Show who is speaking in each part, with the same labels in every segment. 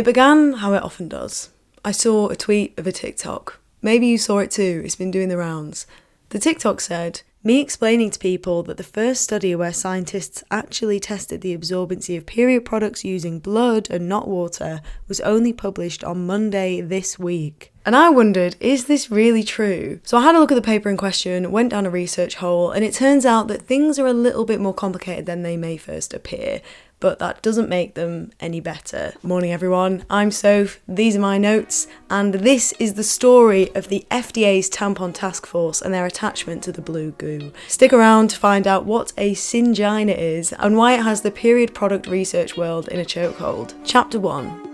Speaker 1: It began how it often does. I saw a tweet of a TikTok. Maybe you saw it too, it's been doing the rounds. The TikTok said, me explaining to people that the first study where scientists actually tested the absorbency of period products using blood and not water was only published on Monday this week. And I wondered, is this really true? So I had a look at the paper in question, went down a research hole, and it turns out that things are a little bit more complicated than they may first appear. But that doesn't make them any better. Morning everyone, I'm Soph, these are my notes, and this is the story of the FDA's Tampon Task Force and their attachment to the blue goo. Stick around to find out what a syngina is and why it has the period product research world in a chokehold. Chapter 1.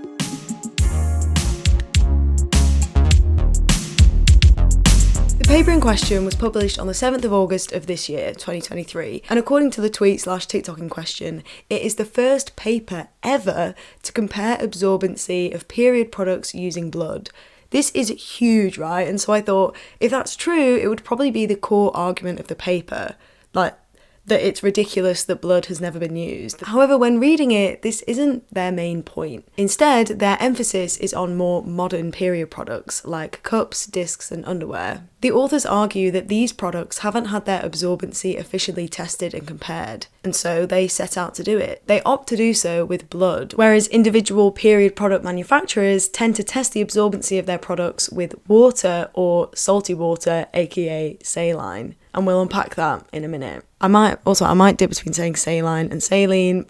Speaker 1: The paper in question was published on the 7th of August of this year, 2023, and according to the tweet/TikTok in question, it is the first paper ever to compare absorbency of period products using blood. This is huge, right? And so I thought, if that's true, it would probably be the core argument of the paper, like that it's ridiculous that blood has never been used. However, when reading it, this isn't their main point. Instead, their emphasis is on more modern period products like cups, discs, and underwear. The authors argue that these products haven't had their absorbency officially tested and compared, and so they set out to do it. They opt to do so with blood, whereas individual period product manufacturers tend to test the absorbency of their products with water or salty water, aka saline. And we'll unpack that in a minute. I might dip between saying saline and saline.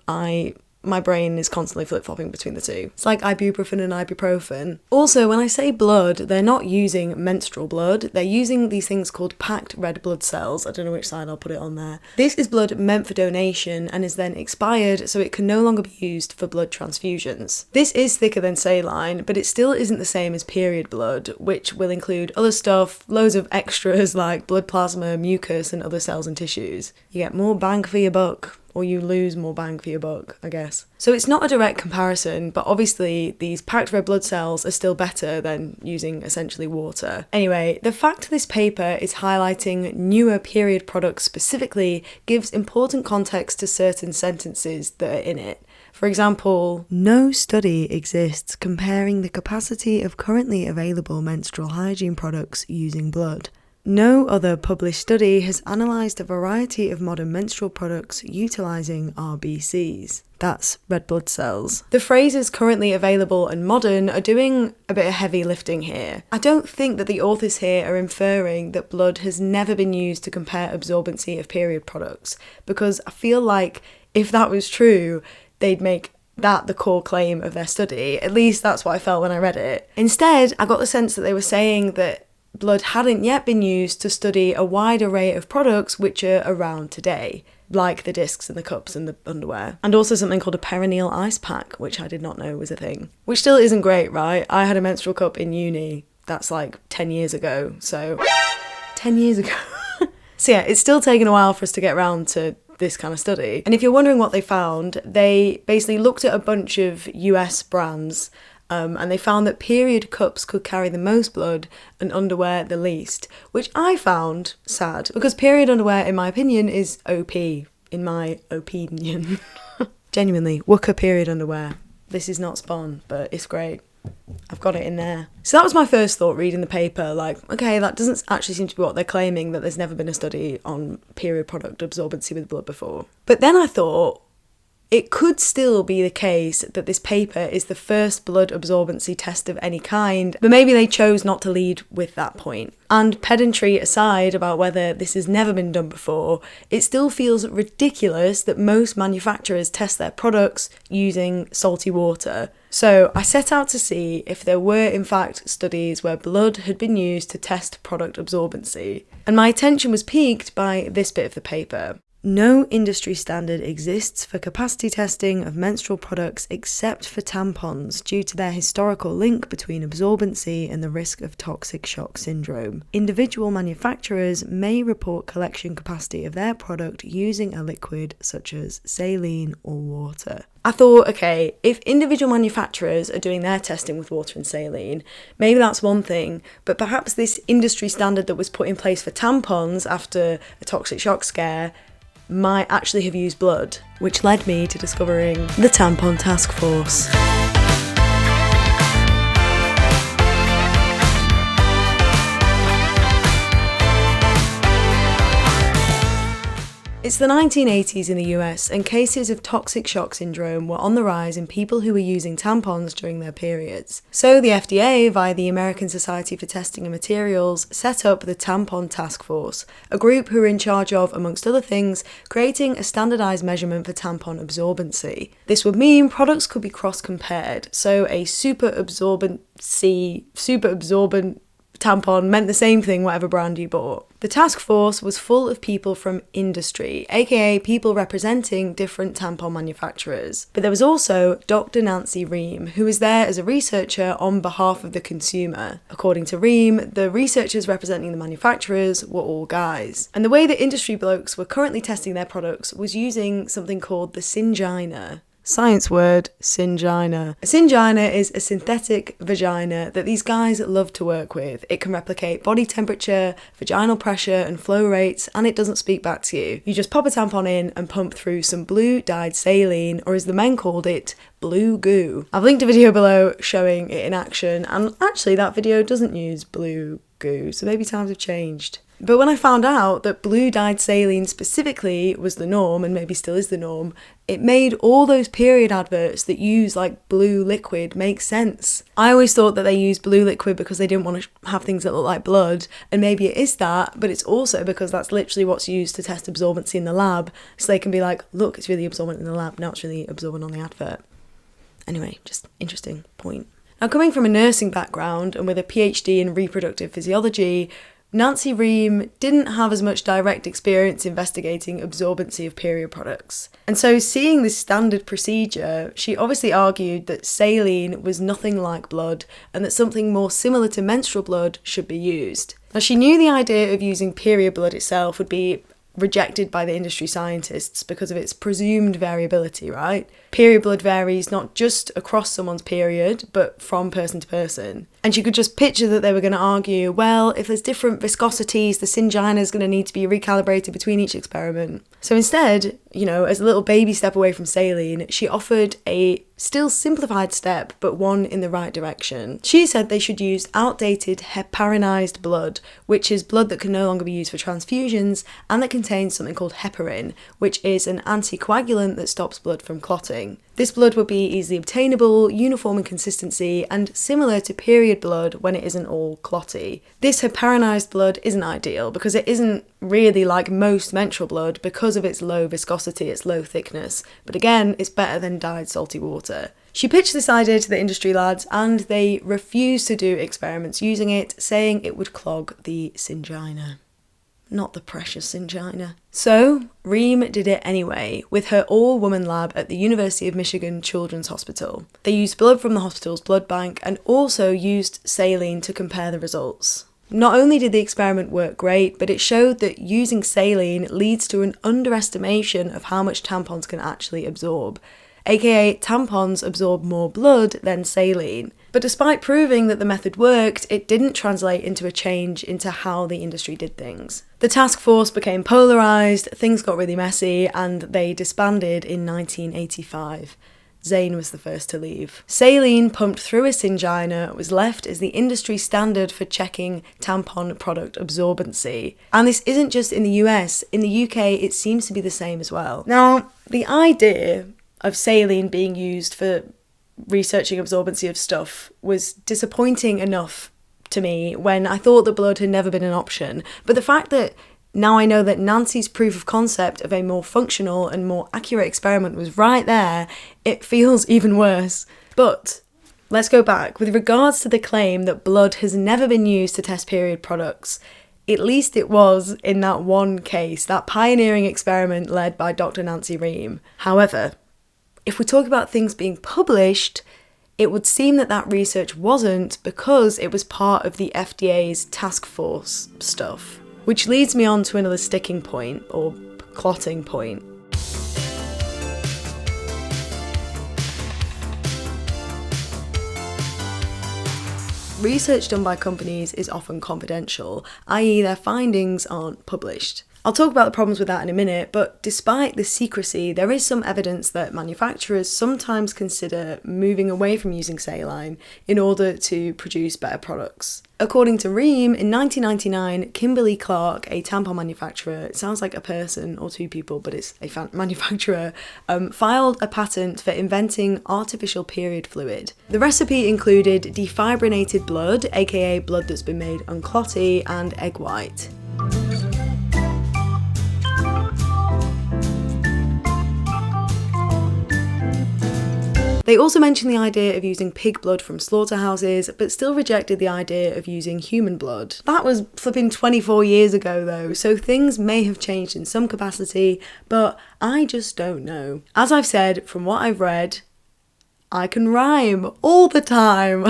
Speaker 1: My brain is constantly flip-flopping between the two. It's like ibuprofen and ibuprofen. Also, when I say blood, they're not using menstrual blood. They're using these things called packed red blood cells. I don't know which side I'll put it on there. This is blood meant for donation and is then expired, so it can no longer be used for blood transfusions. This is thicker than saline, but it still isn't the same as period blood, which will include other stuff, loads of extras like blood plasma, mucus, and other cells and tissues. You get more bang for your buck. Or you lose more bang for your buck, I guess. So it's not a direct comparison, but obviously these packed red blood cells are still better than using essentially water. Anyway, the fact this paper is highlighting newer period products specifically gives important context to certain sentences that are in it. For example, no study exists comparing the capacity of currently available menstrual hygiene products using blood. No other published study has analysed a variety of modern menstrual products utilising RBCs. That's red blood cells. The phrases currently available and modern are doing a bit of heavy lifting here. I don't think that the authors here are inferring that blood has never been used to compare absorbency of period products, because I feel like if that was true, they'd make that the core claim of their study. At least that's what I felt when I read it. Instead, I got the sense that they were saying that blood hadn't yet been used to study a wide array of products which are around today, like the discs and the cups and the underwear. And also something called a perineal ice pack, which I did not know was a thing. Which still isn't great, right? I had a menstrual cup in uni. That's like 10 years ago, so 10 years ago. So yeah, it's still taken a while for us to get around to this kind of study. And if you're wondering what they found, they basically looked at a bunch of US brands and they found that period cups could carry the most blood and underwear the least, which I found sad, because period underwear, in my opinion, is OP, in my opinion. Genuinely, Wooker period underwear. This is not spawn, but it's great. I've got it in there. So that was my first thought reading the paper, like, okay, that doesn't actually seem to be what they're claiming, that there's never been a study on period product absorbency with blood before. But then I thought, it could still be the case that this paper is the first blood absorbency test of any kind, but maybe they chose not to lead with that point. And pedantry aside about whether this has never been done before, it still feels ridiculous that most manufacturers test their products using salty water. So I set out to see if there were in fact studies where blood had been used to test product absorbency. And my attention was piqued by this bit of the paper. No industry standard exists for capacity testing of menstrual products except for tampons due to their historical link between absorbency and the risk of toxic shock syndrome. Individual manufacturers may report collection capacity of their product using a liquid such as saline or water. I thought, okay, if individual manufacturers are doing their testing with water and saline, maybe that's one thing, but perhaps this industry standard that was put in place for tampons after a toxic shock scare might actually have used blood, which led me to discovering the Tampon Task Force. It's the 1980s in the US, and cases of toxic shock syndrome were on the rise in people who were using tampons during their periods. So the FDA, via the American Society for Testing and Materials, set up the Tampon Task Force, a group who were in charge of, amongst other things, creating a standardised measurement for tampon absorbency. This would mean products could be cross-compared, so a super absorbent tampon meant the same thing whatever brand you bought. The task force was full of people from industry, aka people representing different tampon manufacturers. But there was also Dr. Nancy Ream, who was there as a researcher on behalf of the consumer. According to Ream, the researchers representing the manufacturers were all guys. And the way that industry blokes were currently testing their products was using something called the syngina. Science word, syngina. A syngina is a synthetic vagina that these guys love to work with. It can replicate body temperature, vaginal pressure and flow rates, and it doesn't speak back to you. You just pop a tampon in and pump through some blue dyed saline, or as the men called it, blue goo. I've linked a video below showing it in action, and actually that video doesn't use blue goo, so maybe times have changed. But when I found out that blue dyed saline specifically was the norm, and maybe still is the norm, it made all those period adverts that use like blue liquid make sense. I always thought that they used blue liquid because they didn't want to have things that look like blood, and maybe it is that, but it's also because that's literally what's used to test absorbency in the lab, so they can be like, look, it's really absorbent in the lab, now it's really absorbent on the advert. Anyway, just interesting point. Now, coming from a nursing background and with a PhD in reproductive physiology, Nancy Ream didn't have as much direct experience investigating absorbency of period products. And so seeing this standard procedure, she obviously argued that saline was nothing like blood and that something more similar to menstrual blood should be used. Now, she knew the idea of using period blood itself would be rejected by the industry scientists because of its presumed variability, right? Period blood varies not just across someone's period, but from person to person. And she could just picture that they were going to argue, well, if there's different viscosities, the syngina is going to need to be recalibrated between each experiment. So instead, as a little baby step away from saline, she offered a still simplified step, but one in the right direction. She said they should use outdated heparinized blood, which is blood that can no longer be used for transfusions, and that contains something called heparin, which is an anticoagulant that stops blood from clotting. This blood would be easily obtainable, uniform in consistency, and similar to period blood when it isn't all clotty. This heparinized blood isn't ideal because it isn't really like most menstrual blood because of its low viscosity, its low thickness, but again, it's better than dyed salty water. She pitched this idea to the industry lads and they refused to do experiments using it, saying it would clog the syngina. Not the precious syngina. So, Ream did it anyway, with her all-woman lab at the University of Michigan Children's Hospital. They used blood from the hospital's blood bank and also used saline to compare the results. Not only did the experiment work great, but it showed that using saline leads to an underestimation of how much tampons can actually absorb. AKA, tampons absorb more blood than saline. But despite proving that the method worked, it didn't translate into a change into how the industry did things. The task force became polarised, things got really messy, and they disbanded in 1985. Zayn was the first to leave. Saline pumped through a syngina was left as the industry standard for checking tampon product absorbency. And this isn't just in the US, in the UK it seems to be the same as well. Now, the idea of saline being used for researching absorbency of stuff was disappointing enough to me when I thought that blood had never been an option. But the fact that now I know that Nancy's proof of concept of a more functional and more accurate experiment was right there, it feels even worse. But let's go back. With regards to the claim that blood has never been used to test period products, at least it was in that one case, that pioneering experiment led by Dr. Nancy Ream. However, if we talk about things being published, it would seem that that research wasn't because it was part of the FDA's task force stuff. Which leads me on to another sticking point, or clotting point. Research done by companies is often confidential, i.e. their findings aren't published. I'll talk about the problems with that in a minute, but despite the secrecy, there is some evidence that manufacturers sometimes consider moving away from using saline in order to produce better products. According to Ream, in 1999, Kimberly Clark, a tampon manufacturer, it sounds like a person or two people, but it's a manufacturer, filed a patent for inventing artificial period fluid. The recipe included defibrinated blood, aka blood that's been made unclotty, and egg white. They also mentioned the idea of using pig blood from slaughterhouses, but still rejected the idea of using human blood. That was flipping 24 years ago though, so things may have changed in some capacity, but I just don't know. As I've said, from what I've read, I can rhyme all the time.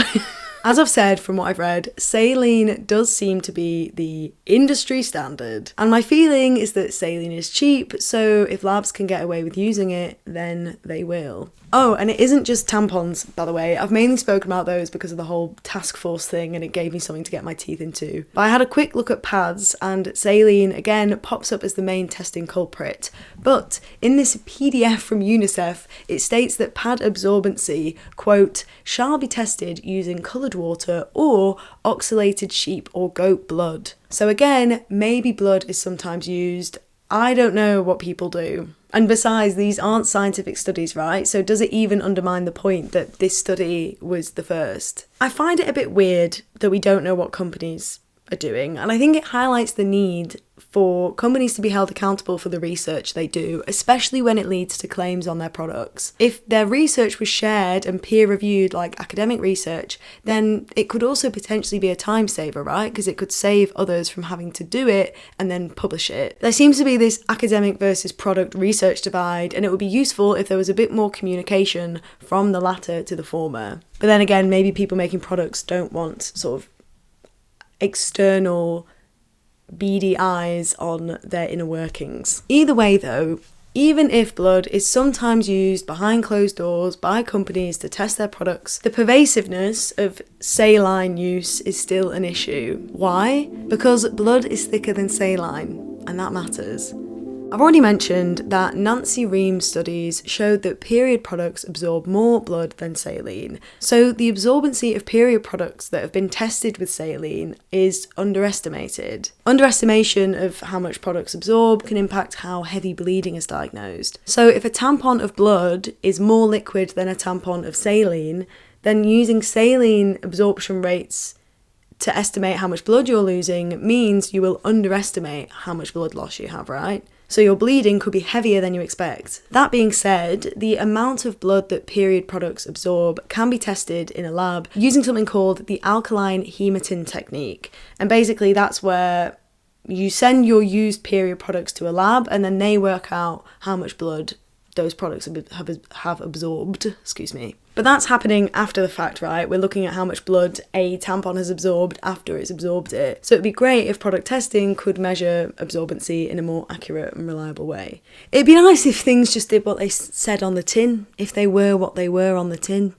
Speaker 1: As I've said, from what I've read, saline does seem to be the industry standard. And my feeling is that saline is cheap, so if labs can get away with using it, then they will. Oh, and it isn't just tampons, by the way. I've mainly spoken about those because of the whole task force thing and it gave me something to get my teeth into. But I had a quick look at pads and saline, again, pops up as the main testing culprit. But in this PDF from UNICEF, it states that pad absorbency, quote, shall be tested using coloured water or oxalated sheep or goat blood. So again, maybe blood is sometimes used. I don't know what people do. And besides, these aren't scientific studies, right? So does it even undermine the point that this study was the first? I find it a bit weird that we don't know what companies are doing, and I think it highlights the need for companies to be held accountable for the research they do, especially when it leads to claims on their products. If their research was shared and peer-reviewed like academic research, then it could also potentially be a time saver, right? Because it could save others from having to do it and then publish it. There seems to be this academic versus product research divide, and it would be useful if there was a bit more communication from the latter to the former. But then again, maybe people making products don't want sort of external beady eyes on their inner workings. Either way though, even if blood is sometimes used behind closed doors by companies to test their products, the pervasiveness of saline use is still an issue. Why? Because blood is thicker than saline, and that matters. I've already mentioned that Nancy Ream's studies showed that period products absorb more blood than saline. So the absorbency of period products that have been tested with saline is underestimated. Underestimation of how much products absorb can impact how heavy bleeding is diagnosed. So if a tampon of blood is more liquid than a tampon of saline, then using saline absorption rates to estimate how much blood you're losing means you will underestimate how much blood loss you have, right? So your bleeding could be heavier than you expect. That being said, the amount of blood that period products absorb can be tested in a lab using something called the alkaline hematin technique. And basically that's where you send your used period products to a lab and then they work out how much blood those products have absorbed, But that's happening after the fact, right? We're looking at how much blood a tampon has absorbed after it's absorbed it. So it'd be great if product testing could measure absorbency in a more accurate and reliable way. It'd be nice if things just did what they said on the tin, if they were what they were on the tin,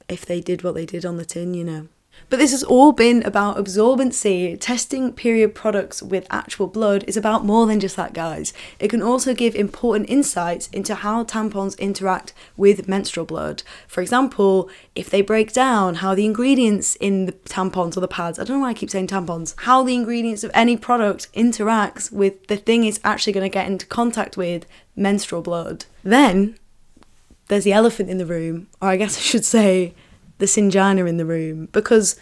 Speaker 1: if they did what they did on the tin, you know. But this has all been about absorbency. Testing period products with actual blood is about more than just that, guys. It can also give important insights into how tampons interact with menstrual blood. For example, if they break down, how the ingredients in the tampons or the pads, I don't know why I keep saying tampons, how the ingredients of any product interacts with the thing it's actually going to get into contact with, menstrual blood. Then there's the elephant in the room, or I guess I should say the syngina in the room, because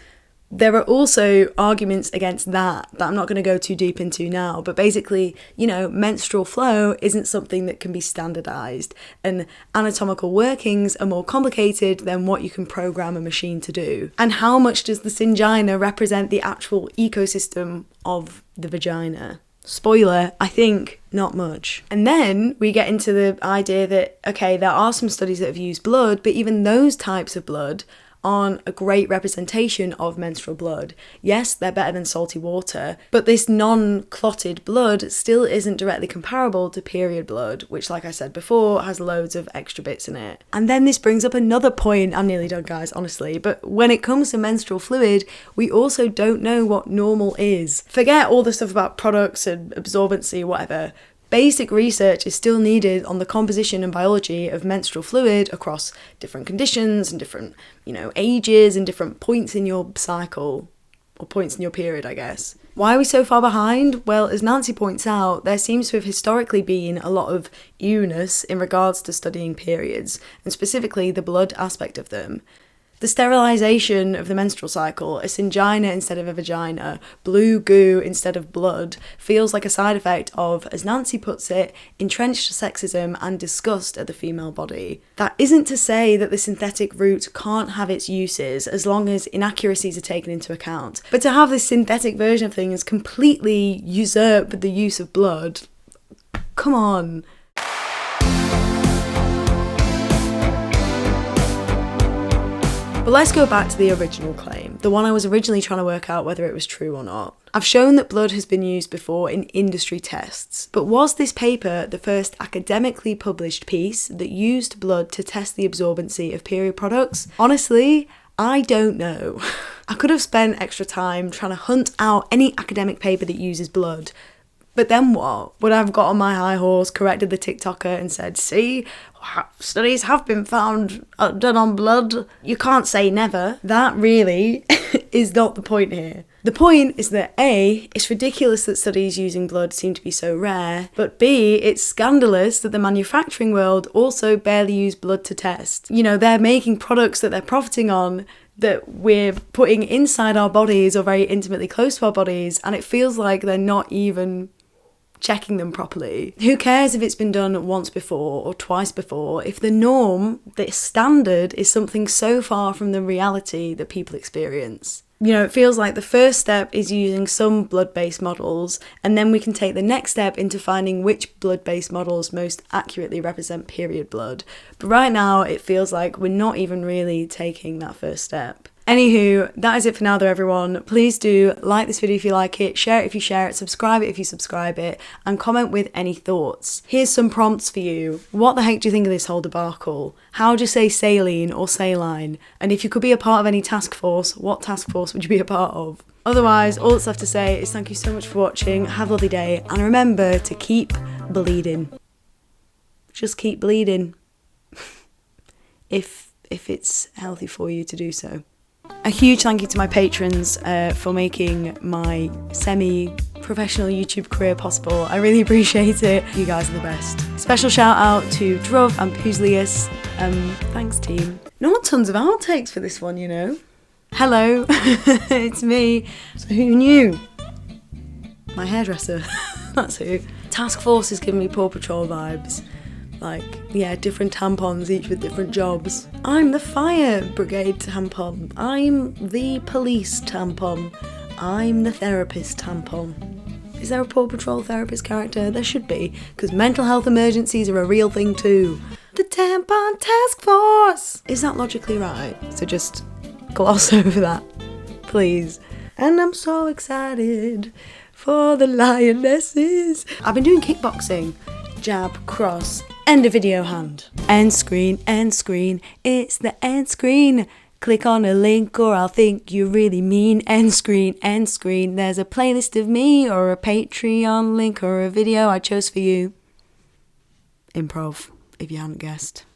Speaker 1: there are also arguments against that I'm not going to go too deep into now, but basically, you know, menstrual flow isn't something that can be standardized, and anatomical workings are more complicated than what you can program a machine to do. And how much does the syngina represent the actual ecosystem of the vagina? Spoiler, I think not much. And then we get into the idea that, okay, there are some studies that have used blood, but even those types of blood aren't a great representation of menstrual blood. Yes, they're better than salty water, but this non-clotted blood still isn't directly comparable to period blood, which, like I said before, has loads of extra bits in it. And then this brings up another point. I'm nearly done, guys, honestly, but when it comes to menstrual fluid, we also don't know what normal is. Forget all the stuff about products and absorbency, whatever. Basic research is still needed on the composition and biology of menstrual fluid across different conditions and different, ages and different points in your cycle, or points in your period, I guess. Why are we so far behind? Well, as Nancy points out, there seems to have historically been a lot of ewness in regards to studying periods, and specifically the blood aspect of them. The sterilisation of the menstrual cycle, a syngina instead of a vagina, blue goo instead of blood, feels like a side effect of, as Nancy puts it, entrenched sexism and disgust at the female body. That isn't to say that the synthetic route can't have its uses as long as inaccuracies are taken into account, but to have this synthetic version of things completely usurp the use of blood, come on. But let's go back to the original claim, the one I was originally trying to work out whether it was true or not. I've shown that blood has been used before in industry tests, but was this paper the first academically published piece that used blood to test the absorbency of period products? Honestly, I don't know. I could have spent extra time trying to hunt out any academic paper that uses blood. But then what? Would I have got on my high horse, corrected the TikToker and said, see, studies have been found done on blood? You can't say never. That really is not the point here. The point is that A, it's ridiculous that studies using blood seem to be so rare, but B, it's scandalous that the manufacturing world also barely use blood to test. They're making products that they're profiting on that we're putting inside our bodies or very intimately close to our bodies, and it feels like they're not even checking them properly. Who cares if it's been done once before or twice before if the norm, the standard, is something so far from the reality that people experience? It feels like the first step is using some blood-based models, and then we can take the next step into finding which blood-based models most accurately represent period blood. But right now, it feels like we're not even really taking that first step. Anywho, that is it for now though, everyone. Please do like this video if you like it, share it if you share it, subscribe it if you subscribe it, and comment with any thoughts. Here's some prompts for you. What the heck do you think of this whole debacle? How do you say saline or saline? And if you could be a part of any task force, what task force would you be a part of? Otherwise, all that's left to say is thank you so much for watching, have a lovely day, and remember to keep bleeding. Just keep bleeding. if it's healthy for you to do so. A huge thank you to my patrons for making my semi-professional YouTube career possible. I really appreciate it. You guys are the best. Special shout out to Dhruv and Puslius. Thanks, team. Not tons of outtakes for this one, Hello, it's me. So who knew? My hairdresser. That's who. Task Force is giving me Paw Patrol vibes. Different tampons, each with different jobs. I'm the fire brigade tampon. I'm the police tampon. I'm the therapist tampon. Is there a Paw Patrol therapist character? There should be, because mental health emergencies are a real thing too. The Tampon Task Force! Is that logically right? So just gloss over that, please. And I'm so excited for the lionesses. I've been doing kickboxing. Jab, cross, end of video hand. End screen, it's the end screen. Click on a link or I'll think you really mean end screen. There's a playlist of me or a Patreon link or a video I chose for you. Improv, if you hadn't guessed.